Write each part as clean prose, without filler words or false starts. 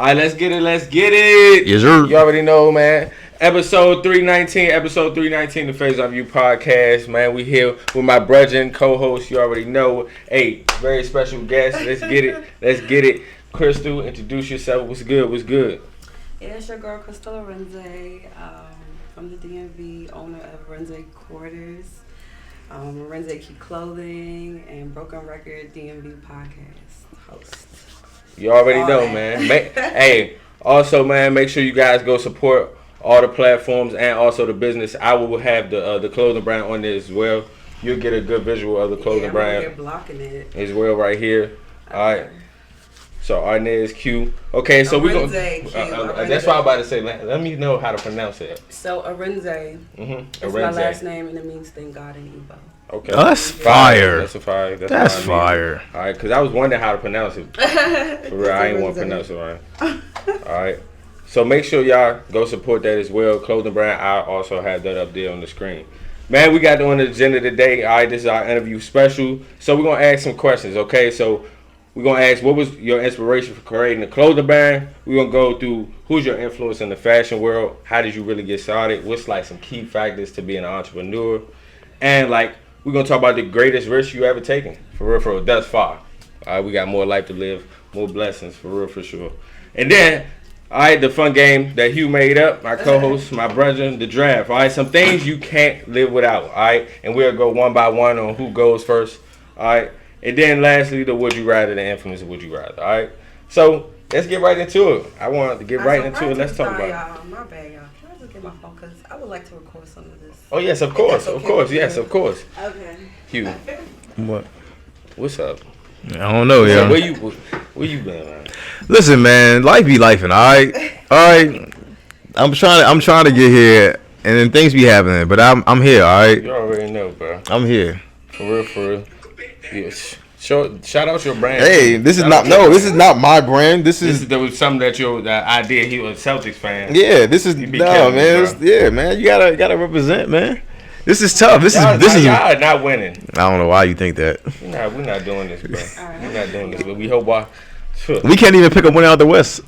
All right, let's get it. Let's get it. Yes, sir. You already know, man. Episode 319, the Faison View podcast, man. We here with my brother and co-host. You already know, hey, very special guest. Let's get it. Let's get it. Crystal, introduce yourself. What's good? What's good? Yeah, it's your girl Crystal Arinze, from the DMV, owner of Arinze Quarters, ARINEZQ Clothing, and Broken Record DMV podcast host. You already know, man. Hey, also, man, make sure you guys go support all the platforms and also the business. I will have the clothing brand on there as well. You'll get a good visual of the clothing brand. I'm blocking it as well right here. All right. So ARINEZQ. Okay, so we're gonna. That's why I'm about to say. Let me know how to pronounce it. So Arinze. It's my last name, and it means thank God in Igbo. Okay. That's fire. That's a fire. That's fire. All right, because I was wondering how to pronounce it. For real, I ain't want to pronounce it right. All right. So make sure y'all go support that as well. Clothing brand. I also have that up there on the screen. Man, we got on the agenda today. All right, this is our interview special. So we're gonna ask some questions. Okay, so. We're going to ask, what was your inspiration for creating the clothing brand? We're going to go through who's your influence in the fashion world? How did you really get started? What's like some key factors to being an entrepreneur? And like, we're going to talk about the greatest risk you ever taken. For real, thus far. All right, we got more life to live, more blessings, for real, for sure. And then, all right, the fun game that Hugh made up, my co-host, my brother, the draft. All right, some things you can't live without. All right, and we'll go one by one on who goes first. All right. And then lastly, the would you rather, the influence of would you rather. All right. So let's get right into it. I wanted to get right into it. Let's talk about it. My bad, y'all. Can I just get my phone? Because I would like to record some of this. Oh, yes, of course. Of course. Yes, of course. Okay. Hugh. What? What's up? I don't know, yo. Where you been, man? Listen, man. Life be lifing, all right? All right. I'm trying to get here, and then things be happening, but I'm here, all right? You already know, bro. I'm here. For real. Yes. Shout out your brand. Hey, this is not my brand. This is there was something that the idea he was a Celtics fan. Yeah, this is man, man. You gotta represent, man. This is tough. This is y'all not winning. I don't know why you think that. We're not doing this, bro. We're not doing this, but we hope we can't even pick up one out of the West.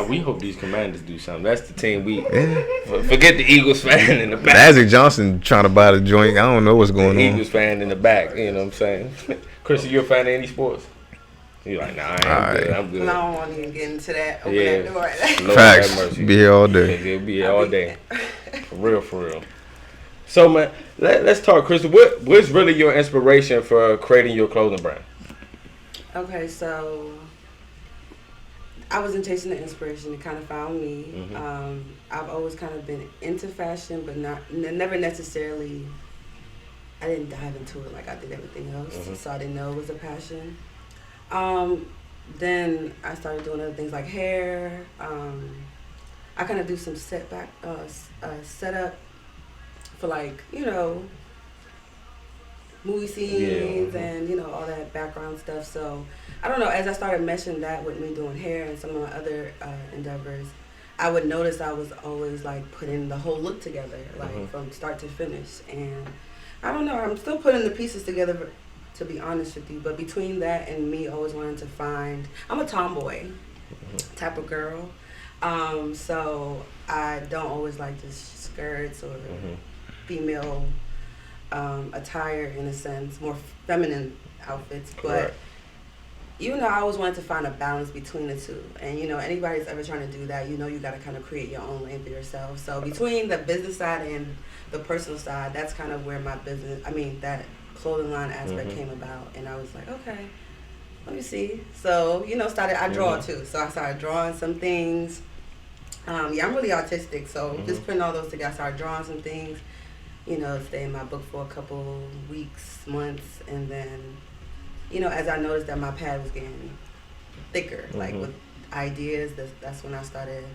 We hope these Commanders do something. That's the team we forget the Eagles fan in the back. Magic Johnson trying to buy the joint. I don't know what's going on. Eagles fan in the back. You know what I'm saying? Chris, are you a fan of any sports? You're like, nah, I'm good. No, I don't want to even get into that. Open that door. Facts. Be here all day. Be here all day. For real. So, man, let's talk, Chris. What's really your inspiration for creating your clothing brand? Okay, so I wasn't chasing the inspiration. It kind of found me. Mm-hmm. I've always kind of been into fashion, but never necessarily. I didn't dive into it like I did everything else, so I didn't know it was a passion. Then I started doing other things like hair. I kind of do some setup for like movie scenes and all that background stuff. So I don't know, as I started meshing that with me doing hair and some of my other endeavors, I would notice I was always like putting the whole look together, like from start to finish. And I don't know, I'm still putting the pieces together, to be honest with you, but between that and me always wanting to find, I'm a tomboy type of girl, so I don't always like just skirts or female attire, in a sense, more feminine outfits, but I always wanted to find a balance between the two. And anybody that's ever trying to do that, you got to kind of create your own lane for yourself. So between the business side and the personal side, that's kind of where my that clothing line aspect came about. And I was like, okay, let me see. So I draw too, so I started drawing some things. I'm really artistic, so just putting all those together, I started drawing some things. Stay in my book for a couple weeks, months, and then, as I noticed that my pad was getting thicker, like with ideas, that's when I started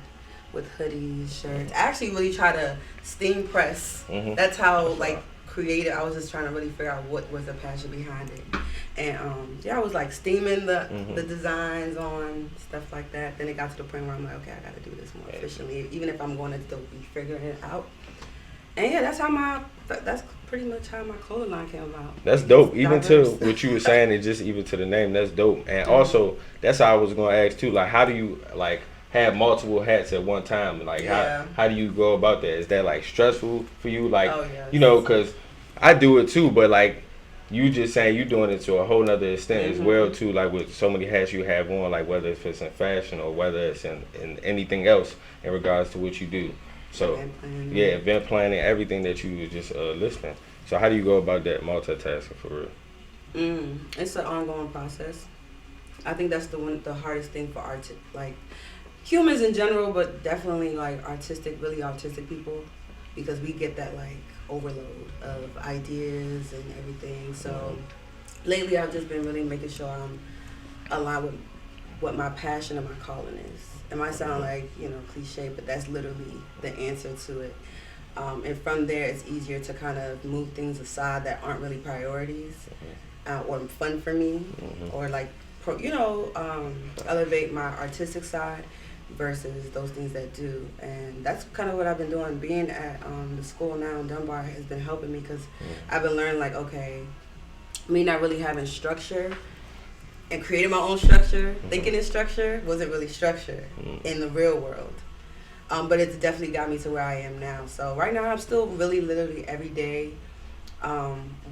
with hoodies, shirts. I actually really try to steam press. That's how creative. I was just trying to really figure out what was the passion behind it, and I was like steaming the designs on stuff like that. Then it got to the point where I'm like, okay, I got to do this more efficiently, even if I'm going to still be figuring it out. And that's pretty much how my clothing line came about. That's dope. It's Even diverse. to what you were saying, and just even to the name, that's dope. And also, that's how I was gonna ask too. Like, how do you like have multiple hats at one time? Like, how do you go about that? Is that like stressful for you? Like, you know, because I do it too, but like you just saying you doing it to a whole nother extent as well too. Like with so many hats you have on, like whether if it's in fashion or whether it's in anything else in regards to what you do. So event planning, everything that you was just listing. So how do you go about that multitasking for real? It's an ongoing process. I think that's the hardest thing for like humans in general, but definitely like really artistic people, because we get that like overload of ideas and everything. So lately I've just been really making sure I'm aligned with what my passion and my calling is. It might sound like, cliche, but that's literally the answer to it. And from there, it's easier to kind of move things aside that aren't really priorities or fun for me, or like, elevate my artistic side versus those things that do. And that's kind of what I've been doing. Being at the school now in Dunbar has been helping me, because I've been learning like, okay, me not really having structure and creating my own structure, thinking in structure wasn't really structure in the real world. But it's definitely got me to where I am now. So right now I'm still really literally every day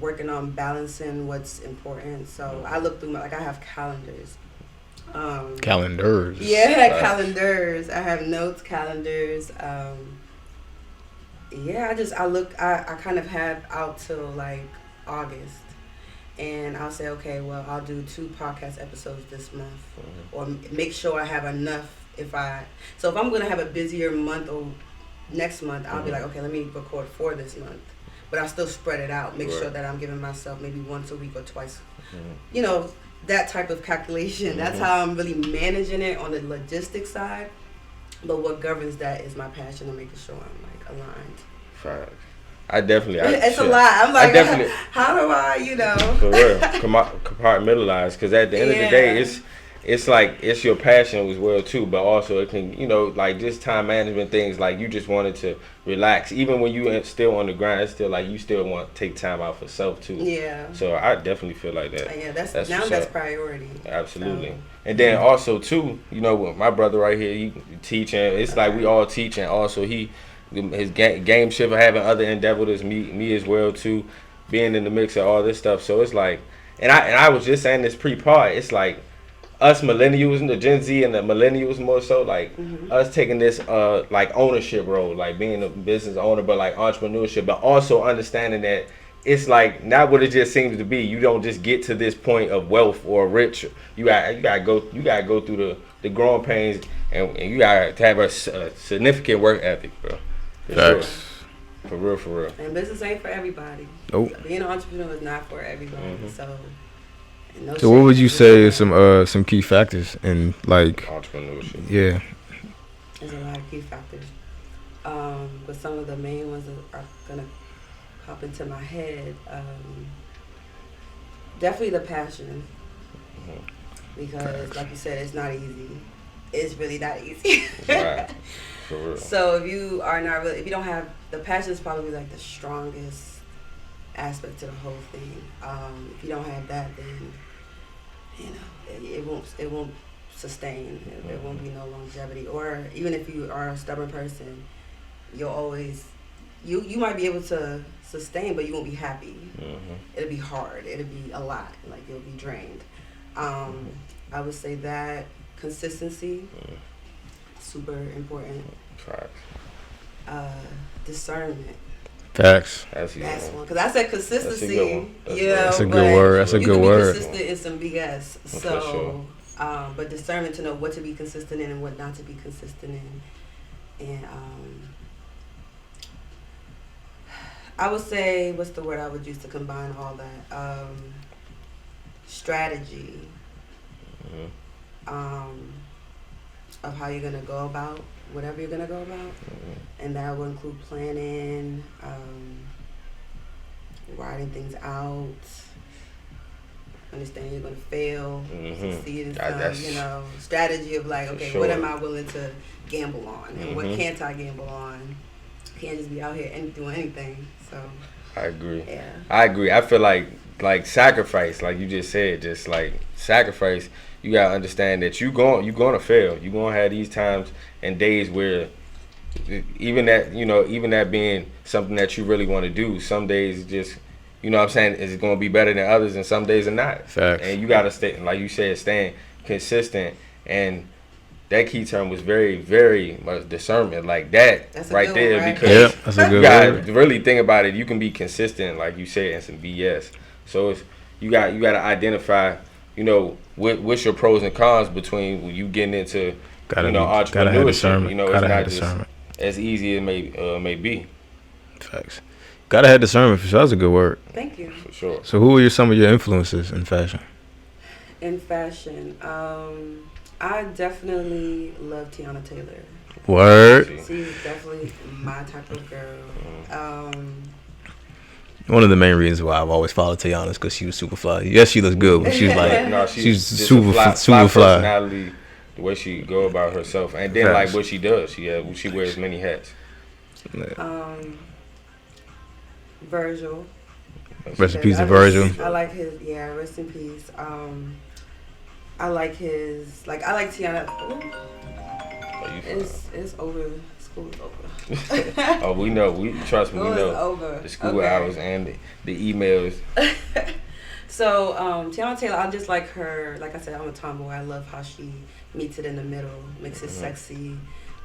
working on balancing what's important. So I look through I have calendars. Calendars. Yeah, calendars. I have notes, calendars. I kind of have out till like August. And I'll say, okay, well, I'll do 2 podcast episodes this month, or make sure I have enough. So if I'm going to have a busier month or next month, I'll be like, okay, let me record 4 this month. But I'll still spread it out, make sure that I'm giving myself maybe once a week or twice. That type of calculation. That's how I'm really managing it on the logistics side. But what governs that is my passion and making sure I'm like aligned. Right. It's a lot. I'm like, how do I, For real, compartmentalize, because at the end of the day, it's like, it's your passion as well too, but also it can, like just time management things, like you just wanted to relax. Even when you still on the grind, it's still like you still want to take time out for self too. Yeah. So I definitely feel like that. Yeah, that's priority. Absolutely. So. And then also too, with my brother right here, he teaching. It's like we all teaching. Also, his game shift, having other endeavors, me as well too, being in the mix of all this stuff. So it's like, and I was just saying this pre-part, it's like us millennials and the Gen Z and the millennials more so, like us taking this like ownership role, like being a business owner, but like entrepreneurship, but also understanding that it's like not what it just seems to be. You don't just get to this point of wealth or rich. You gotta go through the growing pains, and you gotta have a significant work ethic, bro. Facts. For real. And business ain't for everybody. Nope. Being an entrepreneur is not for everybody. So what would you say is some key factors in like entrepreneurship? Yeah. There's a lot of key factors. But some of the main ones that are gonna pop into my head. Definitely the passion. Because like you said, it's not easy. It's really not easy. Right. For real. So if you don't have the passion, is probably like the strongest aspect to the whole thing. If you don't have that, then it won't sustain. There won't be no longevity. Or even if you are a stubborn person, you'll always you might be able to sustain, but you won't be happy. It'll be hard. It'll be a lot. Like you'll be drained. I would say that consistency. Super important. Discernment. Facts. That's one. Because I said consistency. That's a good word. That's a good word. Consistent in some BS. So, but discernment to know what to be consistent in and what not to be consistent in. And I would say, what's the word I would use to combine all that? Strategy. Of how you're going to go about whatever you're going to go about. And that will include planning, writing things out, understanding you're going to fail, succeed in some, strategy of like, okay, what am I willing to gamble on? And what can't I gamble on? can't just be out here and doing anything. So I agree. yeah. I agree. I feel like sacrifice, like you just said, just like sacrifice. You gotta understand that you're gonna fail. You're gonna have these times and days where even that being something that you really want to do, some days just, you know what I'm saying, is going to be better than others, and some days are not. Facts. And you got to stay, like you said, staying consistent. And that key term was very, very much discernment, like that right there, right? because that's a good you got word. to really think about it. You can be consistent, like you said, in some BS. So it's you got to identify, what's your pros and cons between you getting into entrepreneurship. It's not just as easy as it may be. Facts. Gotta have discernment for sure. That's a good word. Thank you. For sure. So who are some of your influences in fashion? In fashion, I definitely love Tiana Taylor. Word. She's definitely my type of girl. One of the main reasons why I've always followed Tiana is because she was super fly. Yes, she looks good, but she's like she's super fly. Personality, the way she go about herself, and then like what she does. She wears many hats. Virgil. Rest in peace to Virgil. I like his. Yeah, rest in peace. I like his. I like Tiana. It's over. School is over. Oh, we know. Trust me. We know over. The school hours and the emails. So, Tiana Taylor, I just like her. Like I said, I'm a tomboy. I love how she meets it in the middle, makes it sexy,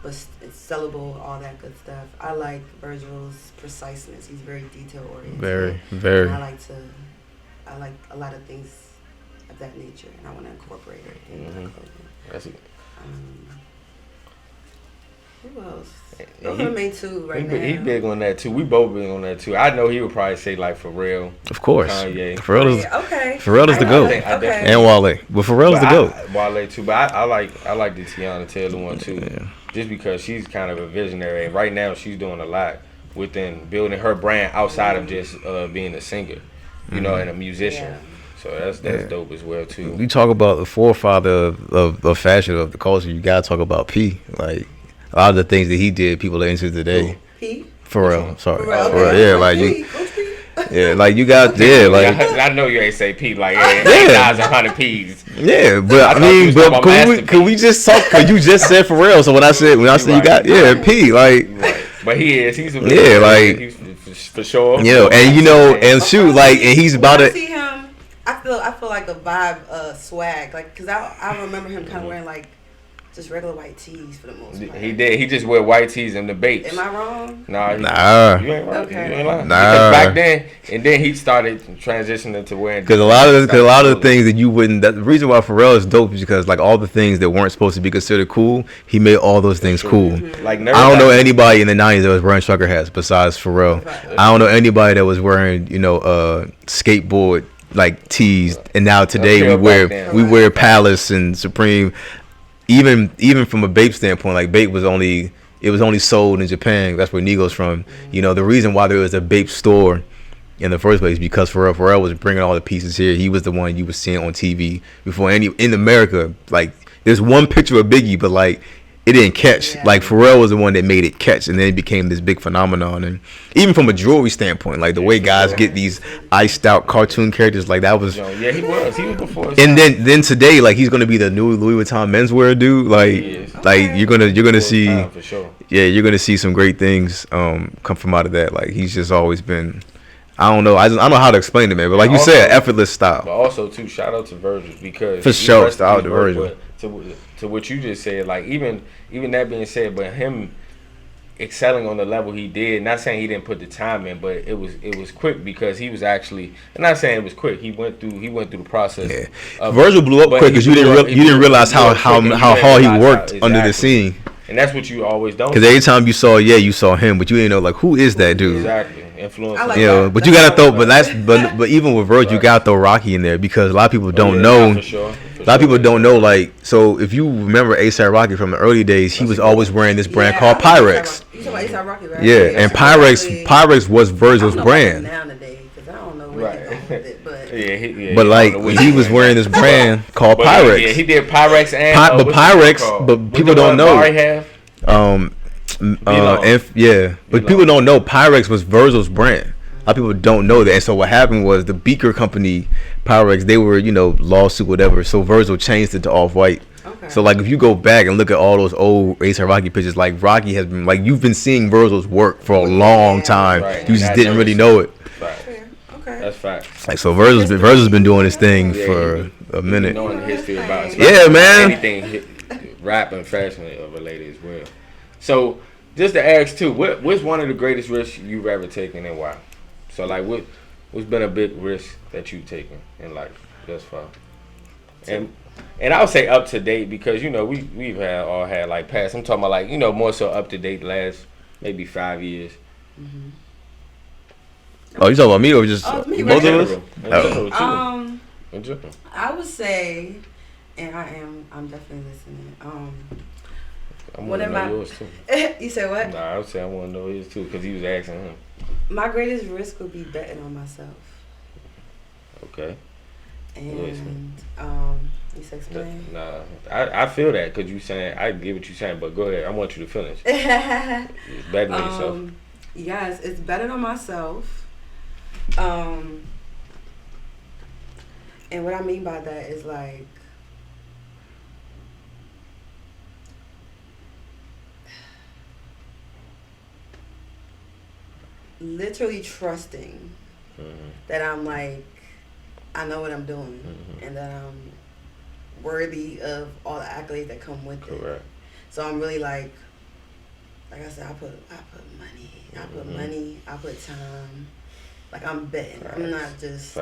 but it's sellable, all that good stuff. I like Virgil's preciseness. He's very detail oriented. Very, very. And I like a lot of things of that nature, and I want to incorporate it in my clothing. That's it. Who else? Those are the main two right now. He big on that too. We both big on that too. I know he would probably say like Pharrell. Of course. Kanye. Pharrell is the GOAT. And Wale. But Pharrell is the GOAT. Wale too. But I like the Tiana Taylor one too. Yeah. Just because she's kind of a visionary. And right now she's doing a lot within building her brand outside of just being a singer, and a musician. Yeah. So that's dope as well too. You talk about the forefather of fashion, of the culture, you gotta talk about P. Like a lot of the things that he did, people are into today. P? Pharrell, sorry. Pharrell. Yeah, like you. Yeah, like you got I know you ain't say P like 100 P's. Yeah, but I mean, but can we just talk? Cause you just said Pharrell, so when I said you got P like. Right. But he's a like he's for sure. Yeah, and and shoot, like, and he's about to see him. I feel like a vibe, swag, like, cause I remember him kind of wearing like just regular white tees for the most part. He did. He just wear white tees in the debates. Am I wrong? Nah. You ain't right. Okay. You ain't lying. Nah. Because back then, and then he started transitioning to wearing. Because a lot of the things that you wouldn't. The reason why Pharrell is dope is because like all the things that weren't supposed to be considered cool, he made all those things cool. Mm-hmm. Like I don't know anybody in the '90s that was wearing trucker hats besides Pharrell. Right. I don't know anybody that was wearing skateboard like tees. And now today we wear Palace and Supreme. Even from a Bape standpoint, like Bape was only sold in Japan. That's where Nigo's from. The reason why there was a Bape store in the first place is because Pharrell was bringing all the pieces here. He was the one you was seeing on TV before in America. Like there's one picture of Biggie, but like it didn't catch. Yeah. Like Pharrell was the one that made it catch, and then it became this big phenomenon. And even from a jewelry standpoint, like the way guys get these iced out cartoon characters, like that was. Yeah, he was before. And then today, like he's gonna be the new Louis Vuitton menswear dude. Like you're gonna see. For sure. Yeah, you're gonna see some great things come from out of that. Like he's just always been. I don't know. I don't know how to explain it, man. But like you said, effortless style. But also too, shout out to Virgil because for sure, style to Virgil. To what you just said, like even that being said, but him excelling on the level he did, not saying he didn't put the time in, but it was quick because he was actually. I'm not saying it was quick. He went through the process. Yeah. Virgil blew up quick because you didn't realize how hard he worked under the scene. And that's what you always don't. Because every time you saw him, but you didn't know like who is that dude. Exactly, influence. Like but you gotta throw. But even with Virgil, you gotta throw Rocky in there because a lot of people don't know. For sure. A lot of people don't know, like, so if you remember A$AP Rocky from the early days, he was always wearing this brand called Pyrex. You talking about A$AP Rocky, right? Yeah, and Pyrex was Virgil's brand. Nowadays, because I don't know where he's going with it, but but like he was wearing this brand called Pyrex. Yeah, he did Pyrex and but Pyrex, but people don't know. But people don't know Pyrex was Virgil's brand. A lot of people don't know that. And so what happened was the beaker company, Pyrex, they were, lawsuit, whatever. So Virgil changed it to Off-White. Okay. So, like, if you go back and look at all those old A$AP Rocky pictures, like, Rocky has been, like, you've been seeing Virgil's work for a long time. Right. You just didn't really know it. Right. Okay. That's facts. Like, so Virgil's been doing his thing for a minute. Knowing the history about man. Anything rap and fashion related as well. So, just to ask, too, what's one of the greatest risks you've ever taken and why? So, like, what's been a big risk that you've taken in life thus far? And I would say up to date because we've all had like past. I'm talking about like more so up to date last maybe 5 years. Mm-hmm. Oh, you talking about me or just both of us? In general. I would say, and I'm definitely listening. I want to know yours too. You said what? Nah, I would say I want to know his too because he was asking him. My greatest risk would be betting on myself. Okay. And you said explain. Nah, I feel that because you saying I get what you saying, but go ahead. I want you to finish. It's betting on yourself. Yes, it's betting on myself. And what I mean by that is like literally trusting that I'm like I know what I'm doing and that I'm worthy of all the accolades that come with it. So I'm really like I said, I put money, I put time. Like I'm betting. Facts. I'm not just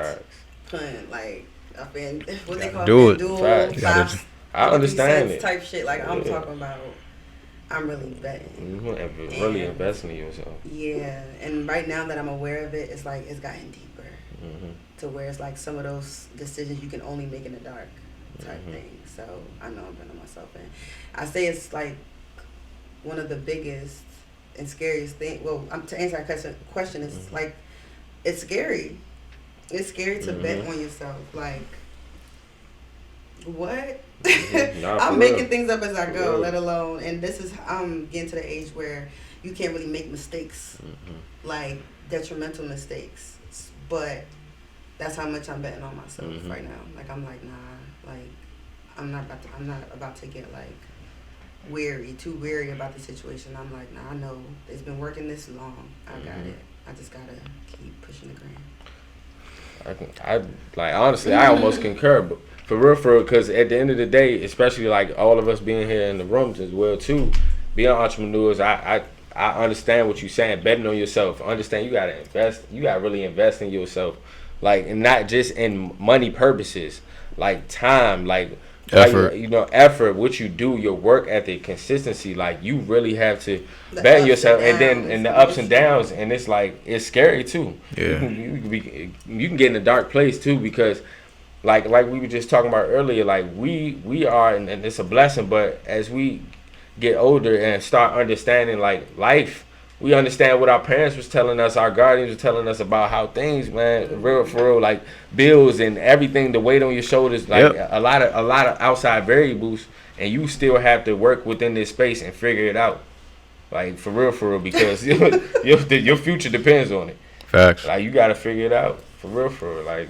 putting like up in what they call dual I understand it type shit. Like I'm talking about. I'm really betting. Really investing in yourself. Yeah, and right now that I'm aware of it, it's like it's gotten deeper to where it's like some of those decisions you can only make in the dark type thing. So I know I'm betting on myself, and I say it's like one of the biggest and scariest thing. Well, to answer that question, it's like it's scary. It's scary to bet on yourself. Like what? I'm making things up as I go, let alone, and this is, I'm getting to the age where you can't really make mistakes, like detrimental mistakes, but that's how much I'm betting on myself right now. Like, I'm like, nah, like, I'm not about to get like too weary about the situation. I'm like, nah, I know it's been working this long. I got it. I just gotta keep pushing the gram. I like, honestly, I almost concur, but for real, because at the end of the day, especially like all of us being here in the rooms as well too, being entrepreneurs, I understand what you're saying. Betting on yourself, understand you gotta invest. You gotta really invest in yourself, like, and not just in money purposes, like time, like effort. Effort, what you do, your work ethic, consistency. Like you really have to bet on yourself, and then in the ups and downs, and it's like it's scary too. Yeah, you can get in a dark place too because. Like we were just talking about earlier, like we are, and it's a blessing, but as we get older and start understanding like life, we understand what our parents was telling us, our guardians were telling us about how things, man, for real, like bills and everything, the weight on your shoulders, like a lot of outside variables, and you still have to work within this space and figure it out, like for real, because your future depends on it. Facts. Like you got to figure it out for real, like.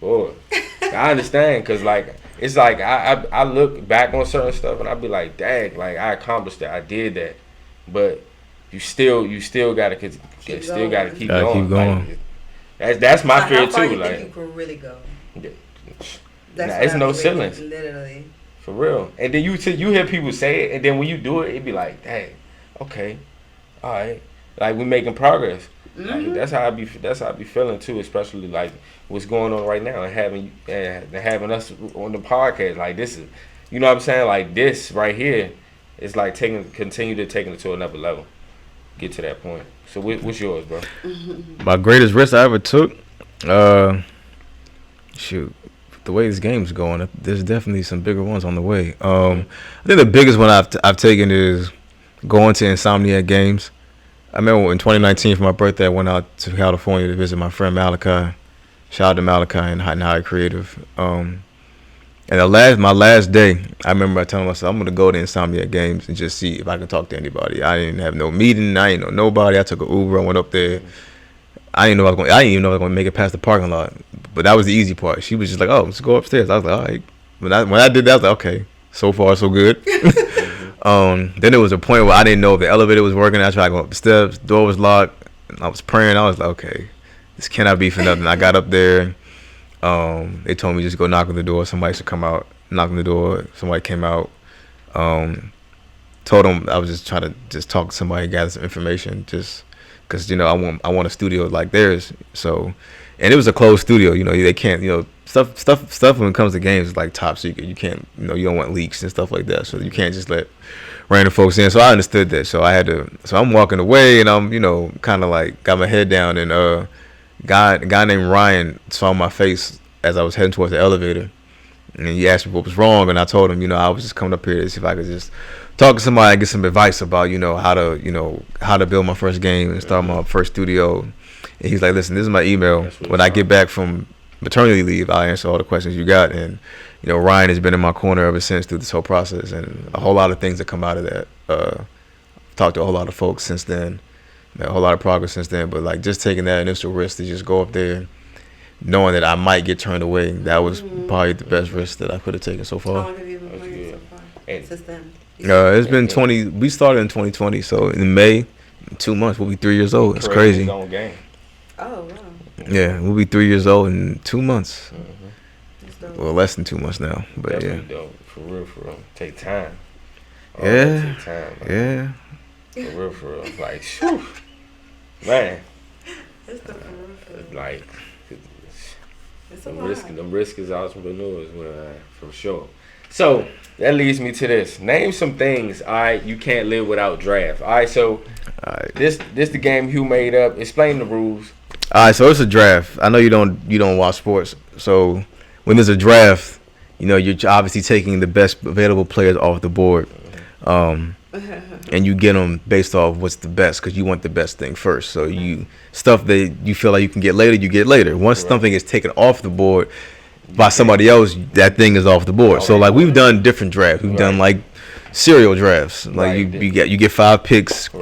Boy, I understand because like it's like I look back on certain stuff and I be like, dang, like I accomplished that, I did that, but you still gotta keep going. Like, that's my fear too. You like think you can really go. It's no ceilings. Literally. For real. And then you hear people say it, and then when you do it, it be like, dang, okay, all right, like we making progress. Like, that's how I be feeling too, especially like what's going on right now and having us on the podcast. Like this is, you know what I'm saying? Like this right here is like continue to taking it to another level, get to that point. So what's yours, bro? My greatest risk I ever took, shoot, the way this game's going, there's definitely some bigger ones on the way. I think the biggest one I've taken is going to Insomniac Games. I remember in 2019 for my birthday, I went out to California to visit my friend Malachi. Shout out to Malachi and High Creative. And And my last day, I remember I telling myself I'm gonna go to Insomniac Games and just see if I can talk to anybody. I didn't have no meeting. I didn't know nobody. I took an Uber. I went up there. I didn't even know I was gonna make it past the parking lot. But that was the easy part. She was just like, "Oh, let's go upstairs." I was like, "All right." When I did that, I was like, "Okay, so far so good." Then there was a point where I didn't know if the elevator was working. I tried to go up the steps. Door was locked. I was praying. I was like, "Okay, this cannot be for nothing." I got up there. They told me just go knock on the door. Somebody should come out. Knock on the door. Somebody came out. Told them I was just trying to just talk to somebody, gather some information, just because I want a studio like theirs. So, and it was a closed studio. They can't stuff when it comes to games is like top secret. You can't you don't want leaks and stuff like that. So you can't just let random folks in. So I understood that. So I had to. So I'm walking away and I'm kind of like got my head down and a guy named Ryan saw my face as I was heading towards the elevator, and he asked me what was wrong, and I told him, I was just coming up here to see if I could just talk to somebody and get some advice about, how to build my first game and start my first studio. And he's like, listen, this is my email. When I get back from maternity leave, I'll answer all the questions you got. And Ryan has been in my corner ever since through this whole process, and a whole lot of things that come out of that. Talked to a whole lot of folks since then. A whole lot of progress since then, but like just taking that initial risk to just go up there knowing that I might get turned away, that was probably the best risk that I could have taken so far. How long have you been playing so far since then? It's been 20. We started in 2020, so in May, 2 months, we'll be 3 years old. It's crazy. Oh, wow. Yeah, we'll be 3 years old in 2 months. Well, less than 2 months now, but yeah. Dope. For real. Take time. Yeah. Take time. Yeah. For real. Like, whew, man. It's the for real. Like, It's a the risk is entrepreneurs, for sure. So that leads me to this. Name some things, all right, you can't live without draft. All right, so this the game Hugh made up. Explain the rules. All right, so it's a draft. I know you don't watch sports, so when there's a draft, you're obviously taking the best available players off the board. And you get them based off what's the best, because you want the best thing first. So stuff that you feel like you can get later, you get later. Once something is taken off the board by somebody else, that thing is off the board. So like we've done different drafts. We've done like serial drafts. Like you get 5 picks. We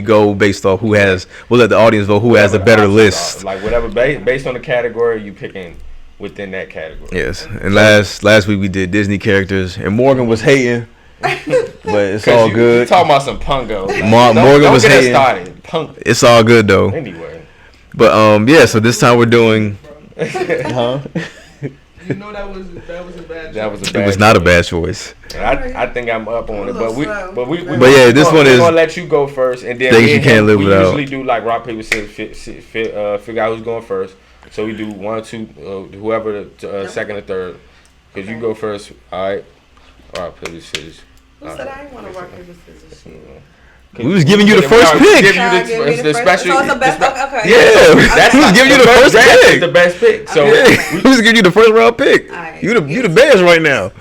go based off who has. We'll let the audience vote who has a better list. Like whatever based on the category you picking within that category. Yes, and last week we did Disney characters, and Morgan was hating. But it's all good. You talking about some pungo. Morgan was hating. Started. Punk. It's all good though. Anyway. But so this time we're doing. Huh? You know that was a bad choice. That was a bad It was not a bad choice. I think I'm up on it, but we're gonna let you go first, and then things you can't live without. We usually do like rock paper scissors, figure out who's going first. So we do 1, 2, whoever the second or third, because you go first. All right, rock paper scissors. Who said I didn't want to rock paper scissors? We was giving you the first pick. The special. So it's the best. Okay. Yeah, we was giving you the first pick. The best pick. So we was giving you the first round pick. You the Bears right now,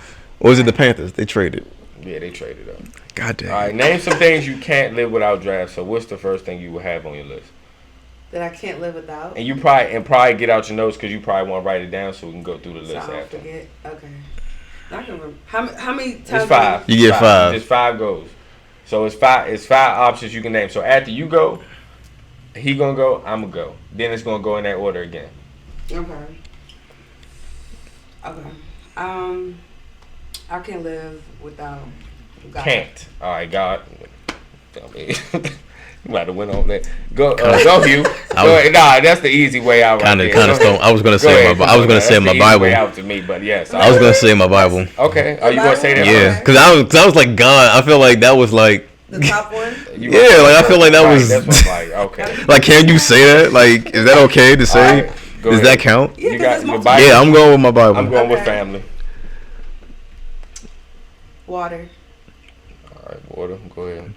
or is it the Panthers? They traded. Yeah, they traded up. God damn. All right, name some things you can't live without draft. So what's the first thing you would have on your list? That I can't live without. And you probably get out your notes because you probably want to write it down so we can go through the list after. Okay. I can remember. How many times? It's 5. You get 5. It's 5 goes. So it's 5 options you can name. So after you go, he gonna go, I'm gonna go. Then it's gonna go in that order again. Okay. I can't live without God. Can't. All right, God. You might have went on that. Go, Hugh. That's the easy way out. Kind of stone. I was gonna say my Bible. Way out to me, but yes. I was gonna say my Bible. Okay. Are you gonna say that? Yeah, because I was like God. I feel like that was like the top one. I feel like that was. That's what I'm like. Okay. Like, can you say that? Like, is that okay to say? Right, does that count? Yeah, you got your Bible. Yeah, I'm going with my Bible. I'm going with family. Water. All right, water. Go ahead.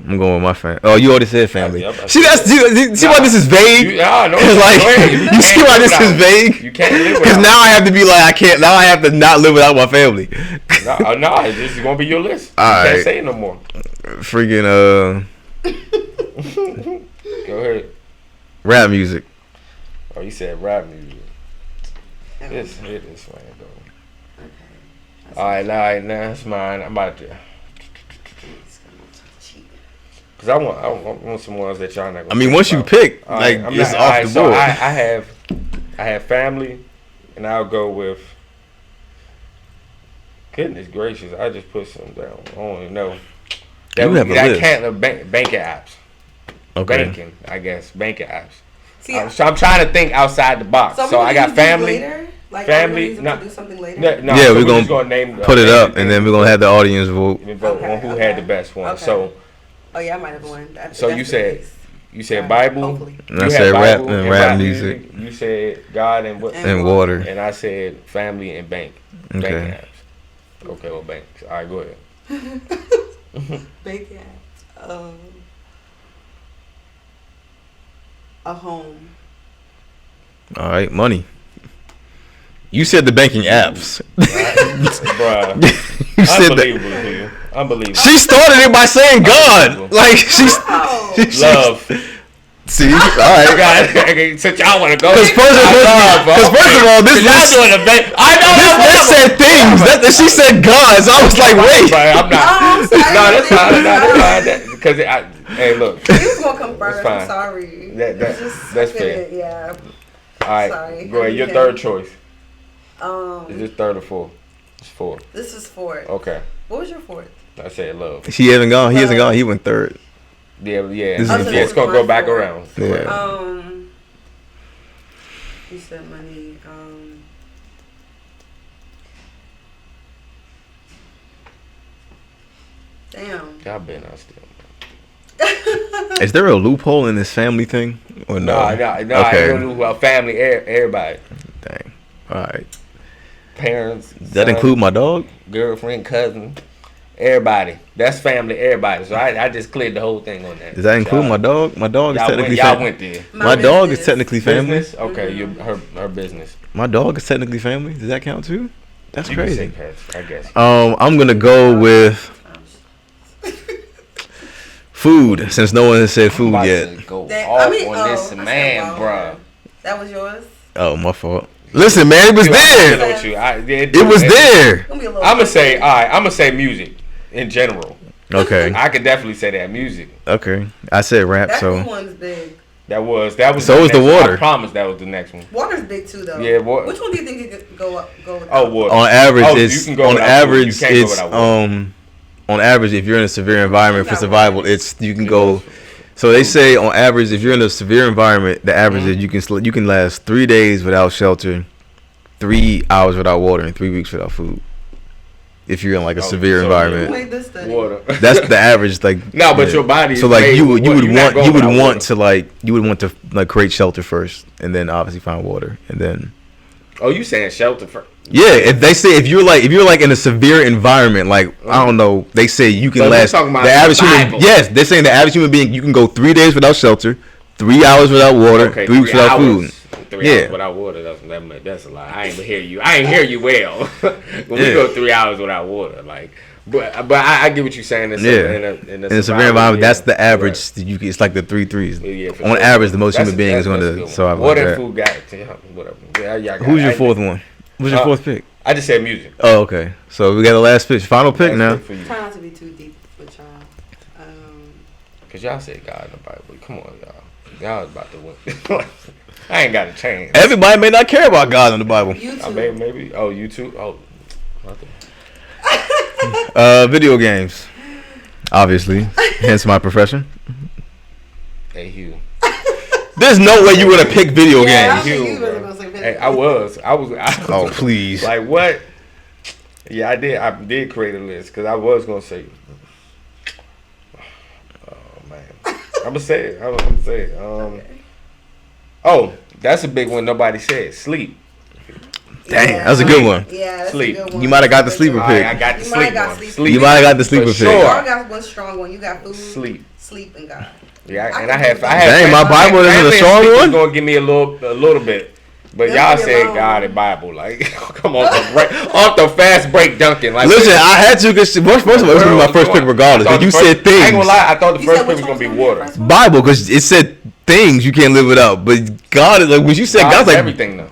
I'm going with my family. Oh, you already said family. Yep, see why this is vague? You see why this is vague? You can't live without. Because now I have to be like, I can't. Now I have to not live without my family. No, this is gonna be your list. You can't say it no more. Freaking Go ahead. Rap music. Oh, you said rap music. It is random. Okay. All right, now it's mine. I'm about to. Cause I want some ones that y'all not gonna. I mean, once you pick, like it's off the board. I have family, and I'll go with. Goodness gracious! I just put some down. I don't even know. That can't banking apps. Okay. Banking, I guess banking apps. See, so I'm trying to think outside the box. So I got family. Like family. To do something later. No, yeah, so we're gonna name put it up, and then we're gonna have the audience vote on who had the best one. Okay. So. Oh yeah, I might have won. So you said Bible. Hopefully. And I said rap and rap music. You said God and what? And water. And I said family and bank. Okay. Banking apps. Okay, well banks. All right, go ahead. Banking apps. A home. All right, money. You said the banking apps. Bruh. You said Unbelievable, that. Hugh. Unbelievable. She started it by saying God. Like she's love. See, all right. God, since y'all want to go. Because first of all, this list. I know this said things. She said God. So I was like, wait. I'm not. No, that's fine. Because hey, look. He was gonna come first. I'm sorry. That's fair. Yeah. All right. Sorry. Go ahead. Your third choice. Is this third or fourth? It's fourth. This is fourth. Okay. What was your fourth? I said love. He hasn't gone. He hasn't gone. He went third. Yeah. It's gonna go back around. Yeah. You said money. Damn. Y'all been out still. Is there a loophole in this family thing or no? No. Okay. I don't know family. Everybody. Dang. All right. Parents. Does that include my dog? Girlfriend, cousin. Everybody. That's family. Everybody. So I just cleared the whole thing on that. Does that include my dog? My dog is technically y'all went there. My dog is technically family. Business? Okay, her business. My dog is technically family. Does that count too? That's crazy. I guess. I'm gonna go with food since no one has said food yet. Go off on this man, bro. That was yours. Oh, my fault. Listen, man, it was there. It was there. I'm gonna say music in general. Okay. I could definitely say that music. Okay. I said rap, that so. one's big. That was. So was the water. I promise that was the next one. Water's big too, though. Yeah. Water. Which one do you think you could go with? Oh, water. On average, on average, if you're in a severe environment for survival, you can go. So they say on average, if you're in a severe environment, the average is you can last 3 days without shelter, 3 hours without water, and 3 weeks without food. If you're in like a severe environment, water. That's the average. Like no, but your body. So like you would want to create shelter first, and then obviously find water, and then. Oh, you saying shelter first? Yeah, if you're like in a severe environment, like I don't know, they say you can last the average human. Yes, they're saying the average human being you can go 3 days without shelter, 3 hours without water, 3 weeks without food. 3 hours without water, that's a lie. I ain't hear you. I ain't hear you well. When we go 3 hours without water, like, but I get what you're saying. In a severe environment, that's the average. Right. It's like the 3 threes. Yeah, on average, the most human being is going to survive. Water and food got whatever. Who's your fourth one? What's your fourth pick? I just said music. Oh, okay. So we got the last pick. Final pick now. Try not to be too deep with y'all. Cause y'all said God in the Bible. Come on, y'all. Y'all is about to win. I ain't got a change. Everybody may not care about God in the Bible. YouTube. Maybe. Oh, YouTube. Oh. Video games. Obviously. Hence my profession. Hey, Hugh. There's no way you would have picked video games. Hey, I was. Oh, please. Like what? Yeah, I did create a list because I was gonna say. Oh man, I'm gonna say it. Okay. Oh, that's a big one. Nobody said sleep. Dang, that was a good one. Yeah, that's sleep. A good one. You might have got the sleeper pick. I got the sleep one. You might have got the sleeper pick. Sure. I got one strong one. You got food, sleep, and God. Yeah, and I have. Dang, my Bible isn't a strong one. Gonna give me a little bit. But y'all said God and Bible, like, come on, off the fast break dunking. Like, listen, I had to, because first of all, it was going to be my first pick regardless. But you said things. I ain't gonna lie, I thought the first pick was going to be water. Bible, because it said things you can't live without. But God is like, when you said God's like everything, though.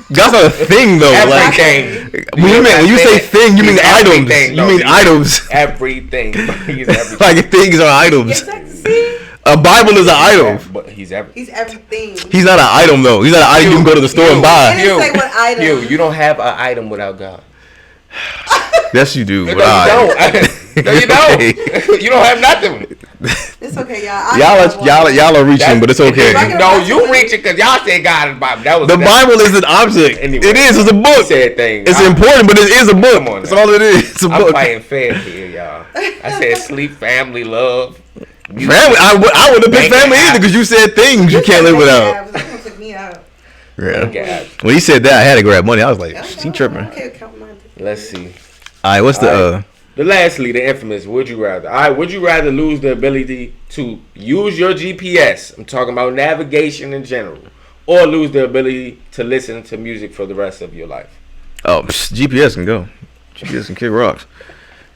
That's not a thing though. Everything. When you say thing, you mean items. You mean items. Everything. He's everything. Like things are items. See? A Bible is an item. But he's everything. He's everything. He's not an item though. He's not an item you can go to the store and It buy. didn't say what item. You don't have an item without God. Yes, you do. No, But you don't. No, you don't. You don't have nothing. It's okay, y'all. Y'all are reaching, but it's okay. No, you reaching because y'all said God is Bible. That was The Bible is an object. Anyway, it is. It's a book. Said things. It's important, but it is a book. Come on That's now. all it is. It's a I'm book. fighting fair here, y'all. I said sleep, family, love. Family. I wouldn't have picked family either because you said things you can't live without. Someone took me out. Yeah. When he said that, I had to grab money. I was like, she tripping. Okay, count mine. Let's see. All right, what's the lastly, the infamous would you rather. All right, would you rather lose the ability to use your GPS? I'm talking about navigation in general, or lose the ability to listen to music for the rest of your life. GPS can go. GPS can kick rocks.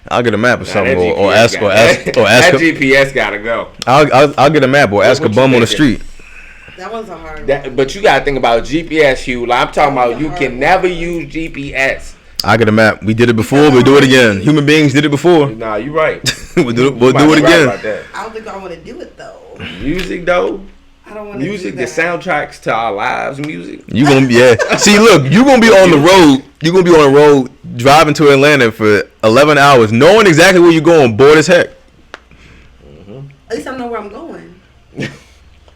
I'll get a map or something, that or ask. That GPS gotta go. I'll get a map or ask a What you bum on the thinking? street. That one's a hard one. But you gotta think about GPS, Hugh. Like, I'm talking about you hard can one. never use GPS. I'll get a map. We did it before. We'll do it again. Human beings did it before. Nah, you right. We'll do You might it be right again. about that. I don't think I want to do it though. Music though. I don't want to Music, do the that. soundtracks to our lives, music. You gonna See, look, you gonna be on the road. You gonna be on the road driving to Atlanta for 11 hours, knowing exactly where you're going, bored as heck. At least I know where I'm going.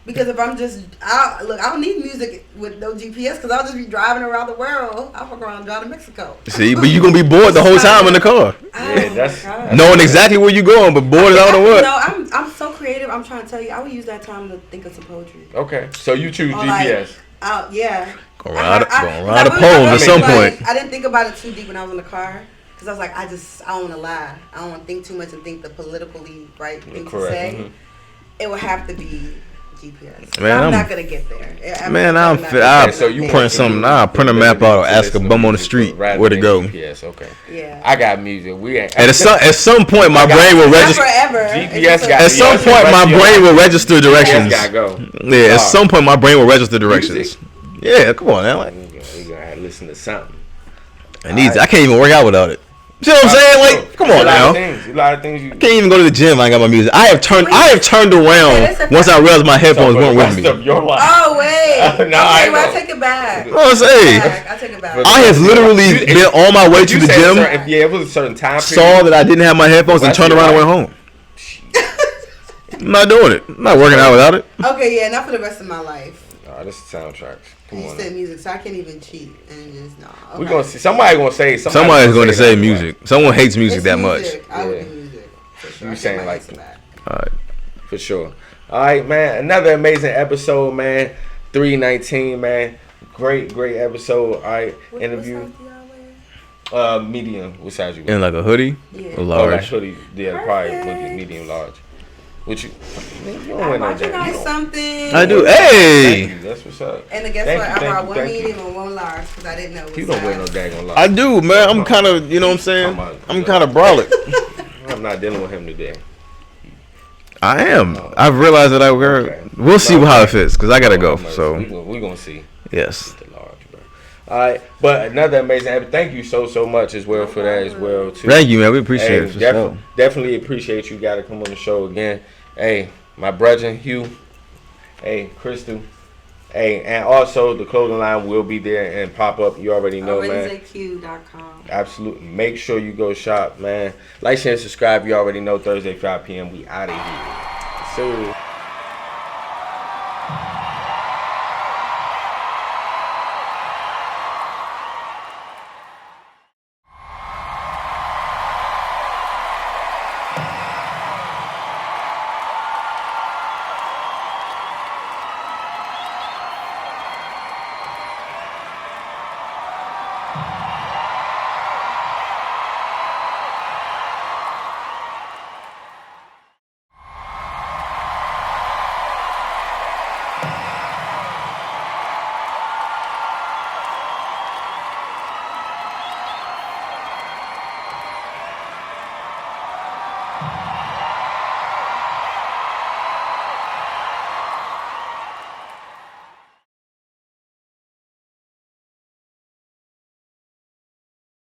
Because if I'm just, I don't need music with no GPS because I'll just be driving around the world. I'll fuck around and drive to Mexico. See, but you gonna be bored the whole time in the car, that's knowing exactly where you're going, but bored as out of what? No, I'm so creative. I'm trying to tell you, I would use that time to think of some poetry. okay. So you choose Or GPS. Yeah. Gonna write I a poem at some point. I didn't think about it too deep when I was in the car because I was like, I don't want to lie. I don't want to think too much and think the politically right thing to say. Mm-hmm. It would have to be GPS. Man, I'm I'm- not gonna get there. Man, I'll Okay, so you print something. I'll print a map out or ask a bum on the street where to go. GPS, okay. Yeah. I got music. We ain't. At some point, my brain will Not register. forever. GPS got. At some point, my brain will register directions. Gotta go. Yeah, at some point, my brain will register directions. Music. Yeah, come on now. Like, We gonna have to listen to something. I can't even work out without it. You know what I'm saying? Like, come on now. A lot of things you Can't even go to the gym. I ain't got my music. I have turned around once I realized my headphones weren't with me. Of your life. Oh wait. No, I know. I take it back. You know what I'm saying? I take it back. I have literally been on my way to the gym, It was a certain time. saw that I didn't have my headphones, and turned around and went home. I'm not doing it. I'm not working out without it. Okay, yeah, not for the rest of my life. This is soundtracks. Come You on. said music, so I can't even cheat and just no. Okay. We're gonna see. Somebody gonna say. Somebody's going to say that. music. Someone hates music It's that much. music. I would Yeah. do music. For sure. You I take saying my like- answer back. All right. For sure. All right, man. Another amazing episode, man. 319, man. Great episode. All right, What interview. size do y'all wear? Medium. What size you In like a hoodie Yeah. or Oh, like large. hoodie. Yeah, probably Perfect. medium, large. What you? You don't I wear no bought you that. guys something. I do. Thank Hey, you. That's what's up. And guess Thank what? you, I thank brought you, one thank you. medium and one large because I didn't know. You don't wear no daggone large. I do, man. I'm kind of, you know what I'm saying? I'm kind of brolic. I'm not dealing with him today. I am. I've realized that I wear. Okay. We'll see how it fits because I gotta go. We So gonna see. yes. The large, bro. All right, but another amazing episode. Thank you so much as well for that as well too. Thank you, man. We appreciate it. For sure. Definitely appreciate you. Got to come on the show again. Hey, my brother Hugh. Hey, Crystal. Hey, and also the clothing line will be there and pop up. You already know, man. ARINEZQ.com. Absolutely. Make sure you go shop, man. Like, share, and subscribe. You already know. Thursday, 5 p.m. We out of here. So.